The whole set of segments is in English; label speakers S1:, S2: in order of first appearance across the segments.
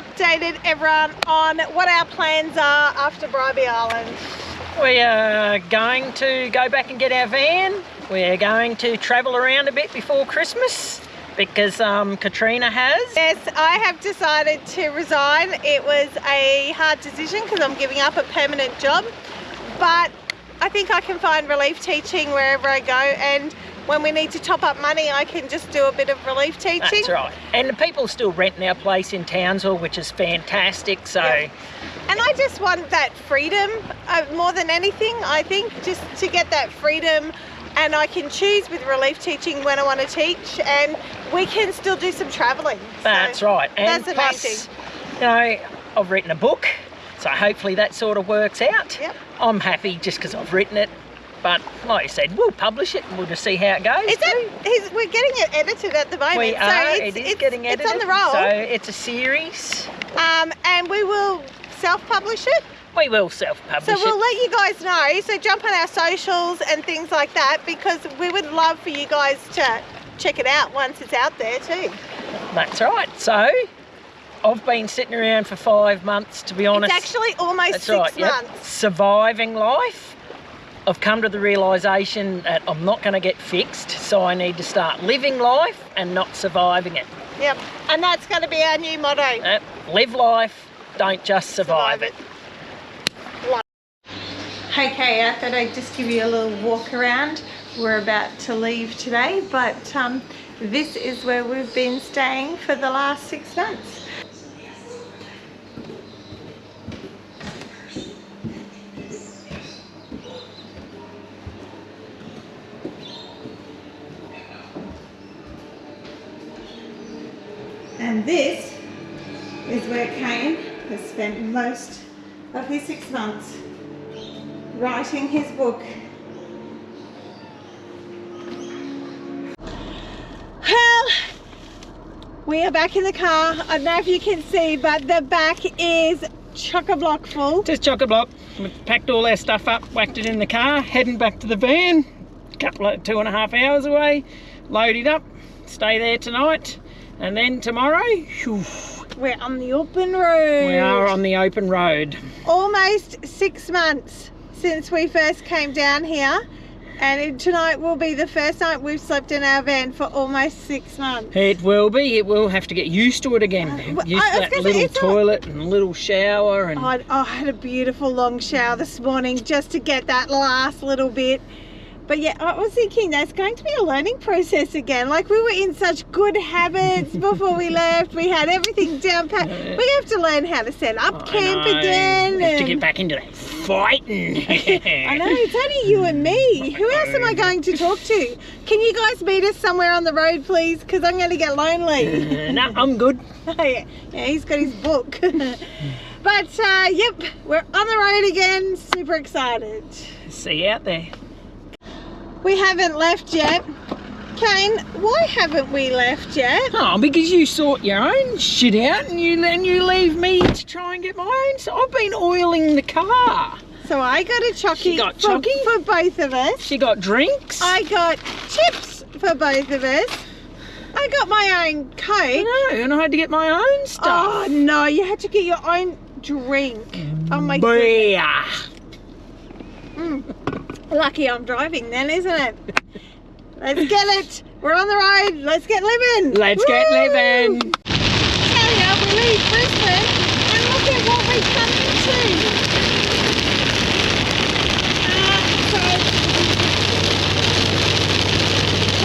S1: updated everyone on what our plans are after Bribie Island.
S2: We are going to go back and get our van. We're going to travel around a bit before Christmas because Katrina has.
S1: Yes, I have decided to resign. It was a hard decision because I'm giving up a permanent job, but I think I can find relief teaching wherever I go, and when we need to top up money, I can just do a bit of relief teaching.
S2: That's right. And the people still renting our place in Townsville, which is fantastic. So,
S1: yeah. And I just want that freedom more than anything, I think, just to get that freedom, and I can choose with relief teaching when I want to teach, and we can still do some travelling.
S2: That's right. And
S1: that's
S2: plus, you know, I've written a book, so hopefully that sort of works out.
S1: Yep.
S2: I'm happy just because I've written it. But like I said, we'll publish it and we'll just see how it goes.
S1: We're getting it edited at the moment.
S2: We are. It is getting edited.
S1: It's on the roll.
S2: So it's a series.
S1: And we will self-publish it.
S2: We will self-publish it.
S1: So we'll let you guys know. So jump on our socials and things like that, because we would love for you guys to check it out once it's out there too.
S2: That's right. So I've been sitting around for 5 months, to be honest.
S1: It's actually almost 6 months.
S2: Yep. Surviving life. I've come to the realisation that I'm not going to get fixed, so I need to start living life and not surviving it.
S1: Yep, and that's going to be our new motto.
S2: Live life, don't just survive it.
S1: Okay, I thought I'd just give you a little walk around. We're about to leave today, but this is where we've been staying for the last 6 months. And this is where Cain has spent most of his 6 months writing his book. Well, we are back in the car. I don't know if you can see, but the back is chock-a-block full.
S2: Just chock-a-block. We've packed all our stuff up, whacked it in the car, heading back to the van. A couple of 2.5 hours away. Load it up, stay there tonight. And then tomorrow, whew,
S1: we're on the open road.
S2: We are on the open road.
S1: Almost 6 months since we first came down here, and tonight will be the first night we've slept in our van for almost 6 months.
S2: It will be. It will have to get used to it again. Used to that little toilet and little shower. And
S1: I had a beautiful long shower this morning just to get that last little bit. But yeah, I was thinking that's going to be a learning process again. Like, we were in such good habits before we left. We had everything down pat. We have to learn how to set up camp again.
S2: We have to get back into that fighting.
S1: I know, it's only you and me. Who else am I going to talk to? Can you guys meet us somewhere on the road, please? Because I'm going to get lonely.
S2: No, I'm good.
S1: Yeah, he's got his book. But yep, we're on the road again. Super excited.
S2: See you out there.
S1: We haven't left yet. Cain, why haven't we left yet?
S2: Oh, because you sort your own shit out and you leave me to try and get my own. So I've been oiling the car.
S1: So I got a chocky for both of us.
S2: She got drinks.
S1: I got chips for both of us. I got my own Coke.
S2: I know, and I had to get my own stuff.
S1: Oh no, you had to get your own drink. Oh my
S2: goodness.
S1: Lucky I'm driving then, isn't it? Let's get it. We're on the road. Let's get living.
S2: Let's get living.
S1: Tell ya, we leave Brisbane and look at what we come into.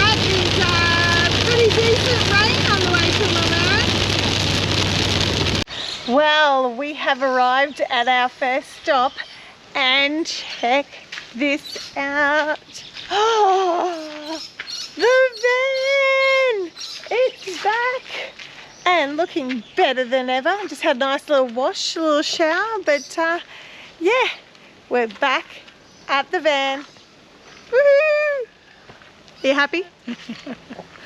S1: That is pretty decent rain on the way to Millmerran. Well, we have arrived at our first stop, and check this out. Oh, the van! It's back and looking better than ever. Just had a nice little wash, a little shower, but yeah, we're back at the van. Woohoo! Are you happy?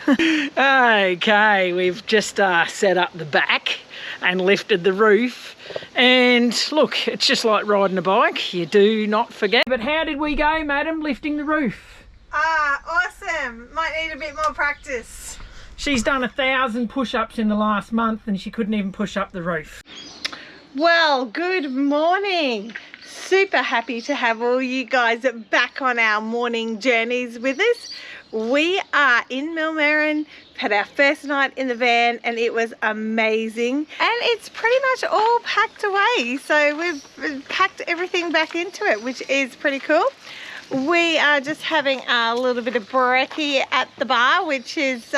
S2: Okay, we've just set up the back and lifted the roof, and look, it's just like riding a bike. You do not forget. But how did we go, madam, lifting the roof?
S1: Awesome. Might need a bit more practice.
S2: She's done 1,000 push-ups in the last month and she couldn't even push up the roof.
S1: Well, good morning. Super happy to have all you guys back on our morning journeys with us. We are in Millmerran, had our first night in the van and it was amazing. And it's pretty much all packed away. So we've packed everything back into it, which is pretty cool. We are just having a little bit of brekkie at the bar, which is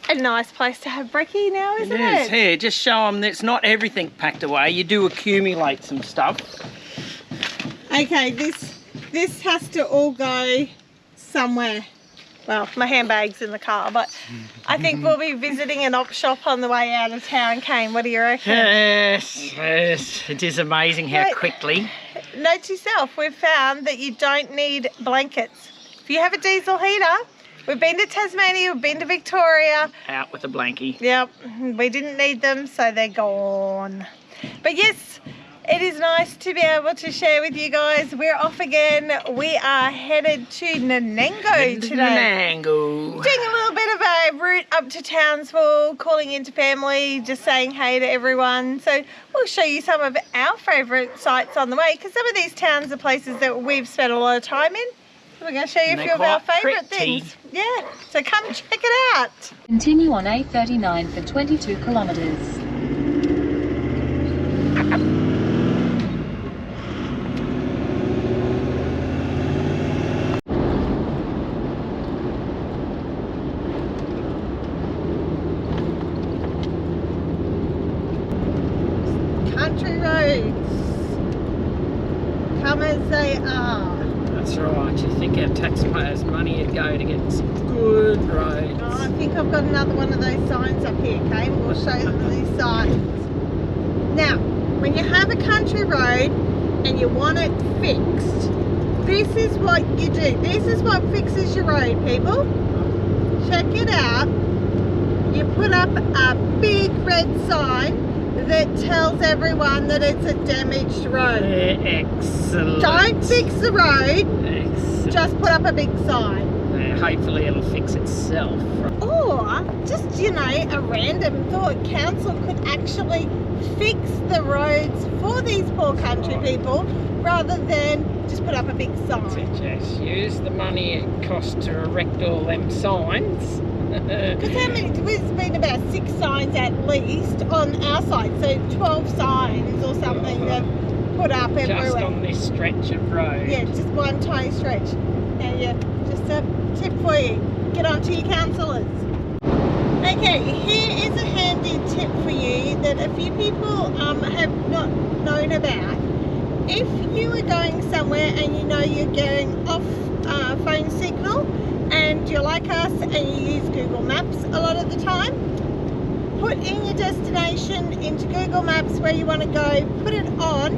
S1: a nice place to have brekkie now, isn't it?
S2: It is. Here, just show them that it's not everything packed away. You do accumulate some stuff.
S1: Okay, this has to all go somewhere. Well, my handbag's in the car, but I think we'll be visiting an op shop on the way out of town, Cain. What do you reckon?
S2: Yes, yes. It is amazing how quickly.
S1: Note to yourself, we've found that you don't need blankets. If you have a diesel heater, we've been to Tasmania, we've been to Victoria.
S2: Out with a blankie.
S1: Yep, we didn't need them, so they're gone. But yes, it is nice to be able to share with you guys. We're off again. We are headed to Nanango today.
S2: Nanango.
S1: Doing a little bit of a route up to Townsville, calling into family, just saying hey to everyone. So we'll show you some of our favourite sites on the way, because some of these towns are places that we've spent a lot of time in. So we're going to show you a few of our favourite things. Yeah, so come check it out.
S3: Continue on A39 for 22 kilometres.
S1: Country roads, come as they are.
S2: That's right. You think our taxpayers' money would go to get some good roads.
S1: Oh, I think I've got another one of those signs up here, Cain. We'll show them these signs. Now, when you have a country road and you want it fixed, this is what you do. This is what fixes your road, people. Check it out. You put up a big red sign that tells everyone that it's a damaged road.
S2: Excellent.
S1: Don't fix the road,
S2: Excellent.
S1: just put up a big sign.
S2: Hopefully it'll fix itself.
S1: Or just, you know, a random thought, council could actually fix the roads for these poor country people rather than just put up a big sign.
S2: So just use the money it costs to erect all them signs.
S1: Because how many, there's been about 6 signs at least on our side, so 12 signs or something that put up everywhere.
S2: Just on this stretch of road.
S1: Yeah, just one tiny stretch. Now yeah, just a tip for you, get on to your councillors. Okay, here is a handy tip for you that a few people have not known about. If you are going somewhere and you know you're getting off phone signal, and you're like us and you use Google Maps a lot of the time, put in your destination into Google Maps where you want to go, put it on,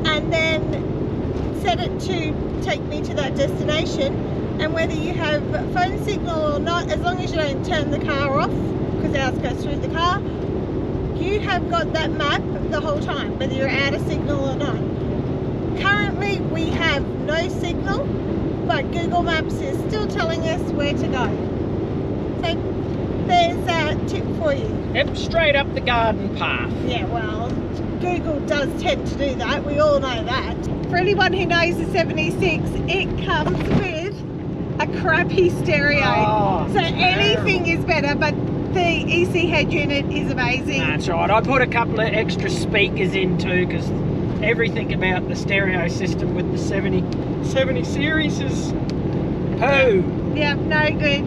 S1: and then set it to take me to that destination. And whether you have phone signal or not, as long as you don't turn the car off, because ours goes through the car, you have got that map the whole time, whether you're out of signal or not. Currently we have no signal, but Google Maps is still telling us where to go. So there's a tip for you.
S2: Yep, straight up the garden path.
S1: Yeah, well, Google does tend to do that. We all know that. For anyone who knows the 76, it comes with a crappy stereo.
S2: Oh,
S1: so anything is better, but the EC head unit is amazing.
S2: That's right. I put a couple of extra speakers in too, because everything about the stereo system with the 70 series is poo.
S1: Yeah, no good.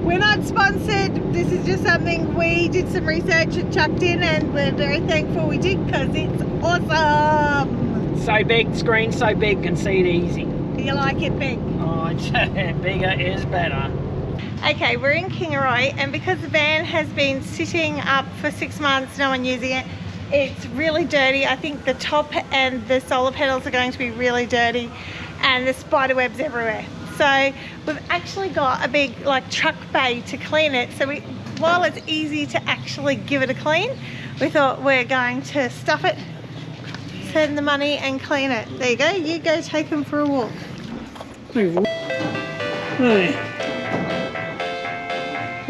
S1: We're not sponsored. This is just something we did some research and chucked in, and we're very thankful we did because it's awesome.
S2: So big, screen so big, can see it easy.
S1: Do you like it big?
S2: Oh, bigger is better.
S1: Okay, we're in Kingaroy, and because the van has been sitting up for 6 months, no one using it, it's really dirty. I think the top and the solar panels are going to be really dirty, and the spider webs everywhere. So we've actually got a big truck bay to clean it. So while it's easy to actually give it a clean, we thought we're going to stuff it, send the money and clean it. There you go, you go take them for a walk.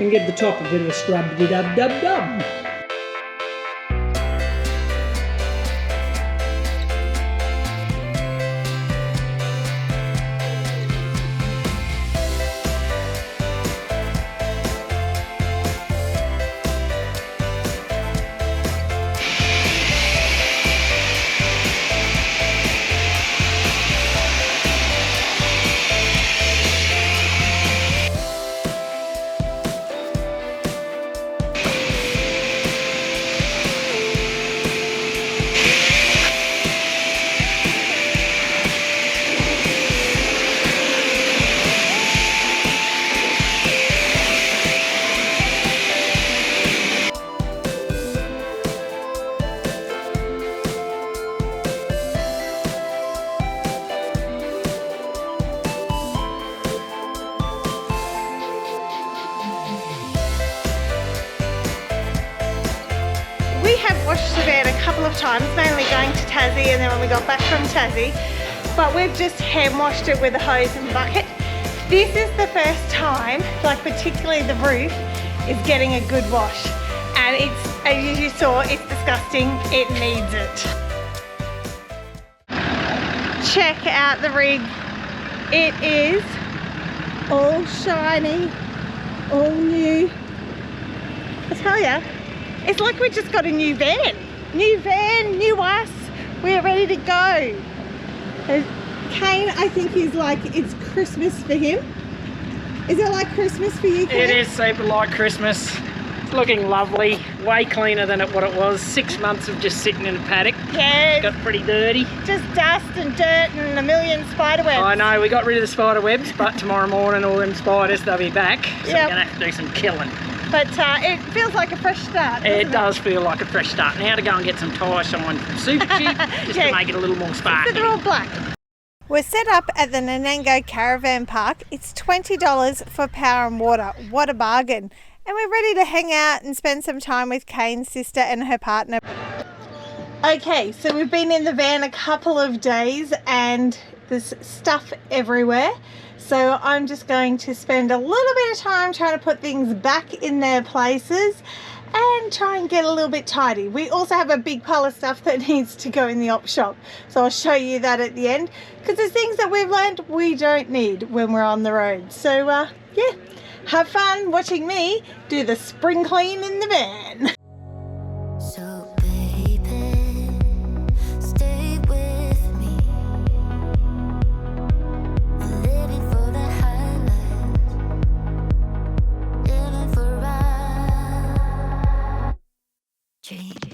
S2: and give the top a bit of a scrub-de-dub-dub-dub.
S1: Washed the van a couple of times, mainly going to Tassie and then when we got back from Tassie, but we've just hand washed it with a hose and bucket. This is the first time, like particularly the roof, is getting a good wash, and it's, as you saw, it's disgusting. It needs it. Check out the rig. It is all shiny, all new. I tell ya, it's like we just got a new van. New van, new us. We're ready to go. Cain, I think he's like, it's Christmas for him. Is it like Christmas for you, Cain?
S2: It is super like Christmas. It's looking lovely. Way cleaner than what it was. 6 months of just sitting in a paddock.
S1: Yeah.
S2: Got pretty dirty.
S1: Just dust and dirt and a million spider webs.
S2: I know, we got rid of the spider webs, but tomorrow morning all them spiders, they'll be back. So
S1: Yep.
S2: we're going to have to do some killing.
S1: But it feels like a fresh start.
S2: It does feel like a fresh start. Now to go and get some tyre shine from Super Cheap, just
S1: Yeah.
S2: to make it a little more
S1: So
S2: sparkly.
S1: they're all black. We're set up at the Nanango Caravan Park. It's $20 for power and water. What a bargain. And we're ready to hang out and spend some time with Cain's sister and her partner. Okay, so we've been in the van a couple of days and there's stuff everywhere. So I'm just going to spend a little bit of time trying to put things back in their places and try and get a little bit tidy. We also have a big pile of stuff that needs to go in the op shop. So I'll show you that at the end, because there's things that we've learned we don't need when we're on the road. So yeah, have fun watching me do the spring clean in the van.
S4: So baby, stay with me. Living for the highlights, living for our dreams.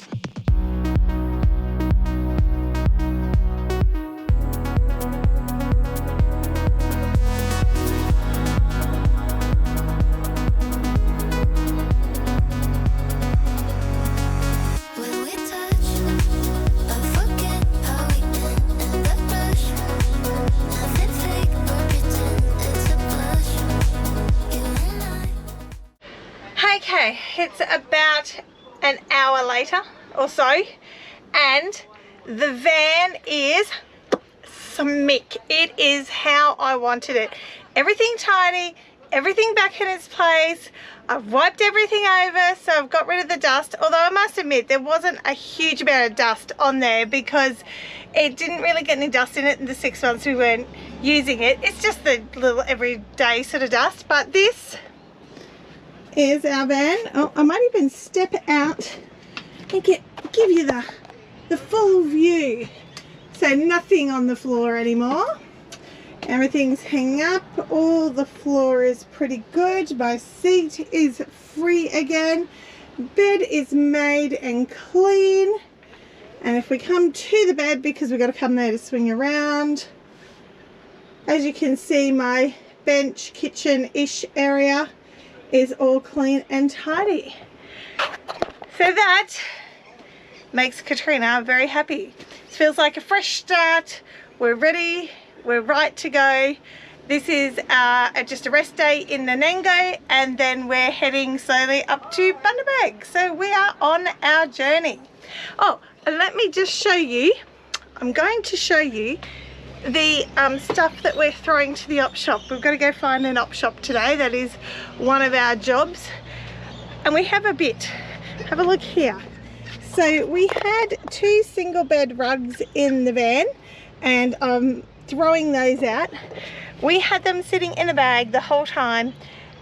S4: When we touch, I forget how we end in that rush. Nothing fake or pretend, it's a blush. You and I.
S1: Okay, it's about an hour later or so, and the van is smick. It is how I wanted it. Everything tidy, everything back in its place. I've wiped everything over, so I've got rid of the dust, although I must admit there wasn't a huge amount of dust on there because it didn't really get any dust in it in the 6 months we weren't using it. It's just the little everyday sort of dust. But this is our van. Oh, I might even step out and give you the full view. So nothing on the floor anymore. Everything's hanging up. All the floor is pretty good. My seat is free again. Bed is made and clean. And if we come to the bed, because we've got to come there to swing around, as you can see, my bench kitchen-ish area is all clean and tidy. So that makes Katrina very happy. It feels like a fresh start. We're ready. We're right to go. This is just a rest day in Nanango, and then we're heading slowly up to Bundaberg. So we are on our journey. Oh, and let me just show you. I'm going to show you the stuff that we're throwing to the op shop. We've got to go find an op shop today. That is one of our jobs. And we have a bit. Have a look here. So we had 2 single bed rugs in the van, and I'm throwing those out. We had them sitting in a bag the whole time.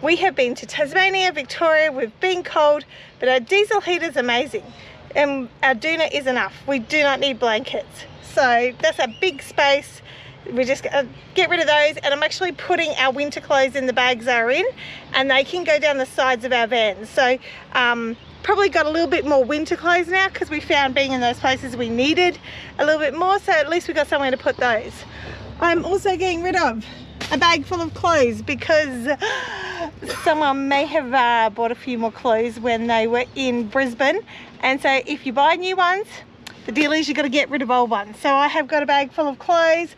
S1: We have been to Tasmania, Victoria, we've been cold, but our diesel heater is amazing. And our doona is enough. We do not need blankets. So that's a big space. We're just gonna get rid of those, and I'm actually putting our winter clothes in the bags they're in, and they can go down the sides of our vans. So probably got a little bit more winter clothes now, because we found being in those places we needed a little bit more, so at least we got somewhere to put those. I'm also getting rid of a bag full of clothes because someone may have bought a few more clothes when they were in Brisbane, and so if you buy new ones, the deal is you've got to get rid of old ones. So I have got a bag full of clothes,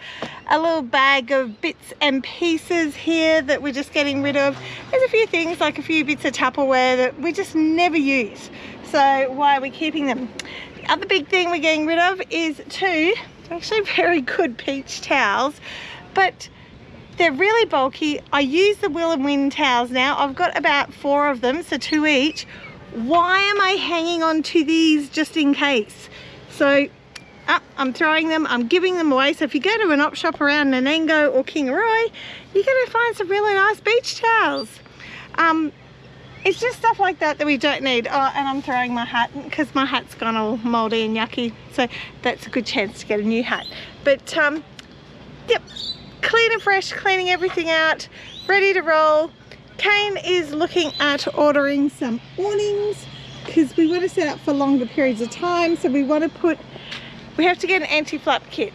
S1: a little bag of bits and pieces here that we're just getting rid of. There's a few things, like a few bits of Tupperware that we just never use. So why are we keeping them? The other big thing we're getting rid of is 2 actually very good beach towels, but they're really bulky. I use the Will and Win towels now. I've got about 4 of them, so 2 each. Why am I hanging on to these just in case? So I'm throwing them, I'm giving them away. So if you go to an op shop around Nanango or Kingaroy, you're going to find some really nice beach towels. It's just stuff like that we don't need. Oh, and I'm throwing my hat because my hat's gone all mouldy and yucky. So that's a good chance to get a new hat. But yep, clean and fresh, cleaning everything out, ready to roll. Cain is looking at ordering some awnings because we want to set up for longer periods of time. So we have to get an anti-flap kit,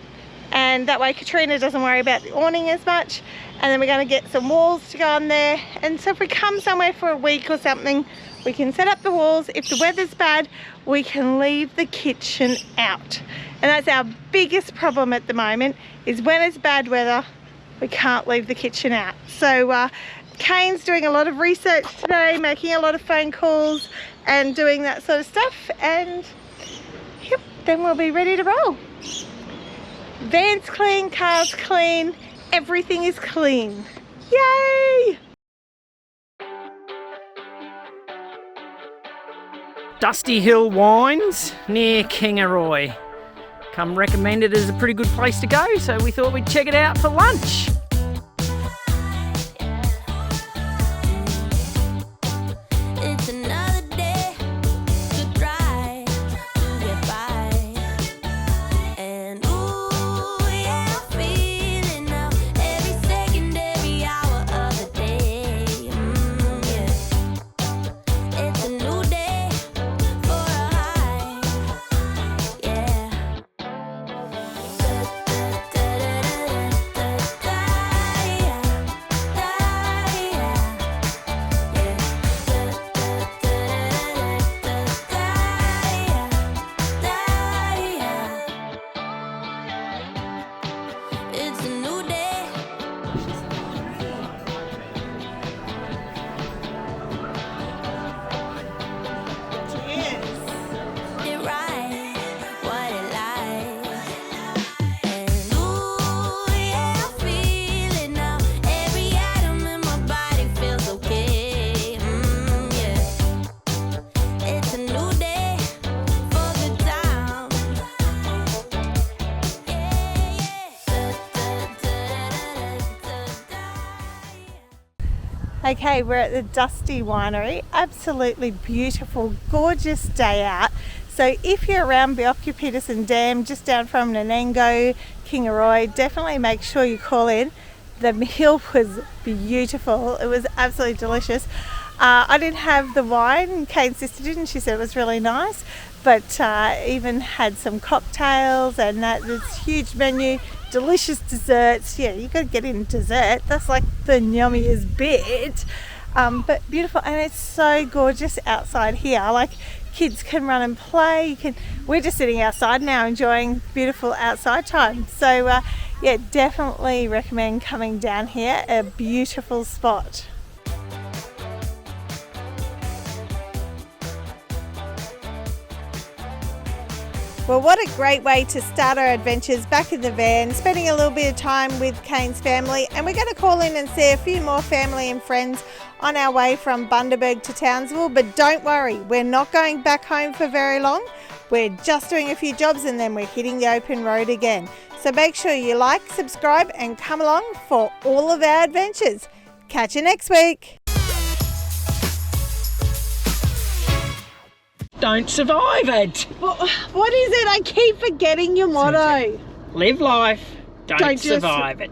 S1: and that way Katrina doesn't worry about the awning as much. And then we're going to get some walls to go on there, and so if we come somewhere for a week or something, we can set up the walls. If the weather's bad, we can leave the kitchen out, and that's our biggest problem at the moment, is when it's bad weather we can't leave the kitchen out. So Cain's doing a lot of research today, making a lot of phone calls and doing that sort of stuff, and yep, then we'll be ready to roll. Van's clean, car's clean, everything is clean. Yay!
S2: Dusty Hill Wines near Kingaroy. Come recommended as a pretty good place to go, so we thought we'd check it out for lunch.
S4: It's another day to try to get by, and ooh, yeah, I'm feeling now every second, every hour of the day. Yeah, it's a new day for a high. Yeah. It's a new day. It right, what it like. And ooh, yeah, I feel it now. Every atom in my body feels okay. Yeah. It's a new day for good time.
S1: Okay, we're at the Dusty Winery. Absolutely beautiful, gorgeous day out. So if you're around Bjork-Peterson Dam, just down from Nanango, Kingaroy, definitely make sure you call in. The meal was beautiful. It was absolutely delicious. I didn't have the wine, Cain's sister did, and she said it was really nice. But even had some cocktails and this huge menu, delicious desserts. Yeah, you got to get in dessert. That's like the yummiest bit. But beautiful, and it's so gorgeous outside here. Like, kids can run and play. We're just sitting outside now enjoying beautiful outside time. So yeah, definitely recommend coming down here. A beautiful spot. Well, what a great way to start our adventures back in the van, spending a little bit of time with Cain's family, and we're going to call in and see a few more family and friends on our way from Bundaberg to Townsville. But don't worry, we're not going back home for very long. We're just doing a few jobs and then we're hitting the open road again. So make sure you like, subscribe and come along for all of our adventures. Catch you next week.
S2: Don't survive it.
S1: What is it? I keep forgetting your motto.
S2: Live life. Don't
S1: Don't just-
S2: survive it.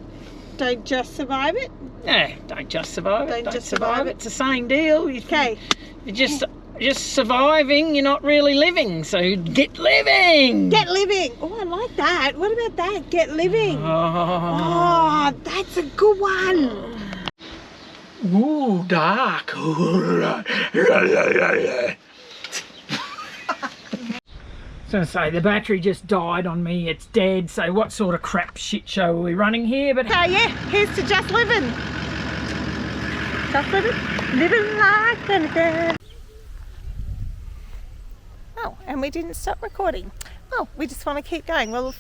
S1: Don't just survive it.
S2: Yeah, don't just survive it.
S1: Don't just survive it.
S2: It's the same deal.
S1: Okay.
S2: You're just surviving. You're not really living. So get living.
S1: Get living. Oh, I like that. What about that? Get living. Oh, that's a good one.
S2: Ooh, dark. So say the battery just died on me, it's dead, so what sort of crap shit show are we running here? But
S1: So yeah, here's to just living. Just living. Living like that. Oh, and we didn't stop recording. Oh, we just want to keep going. Well,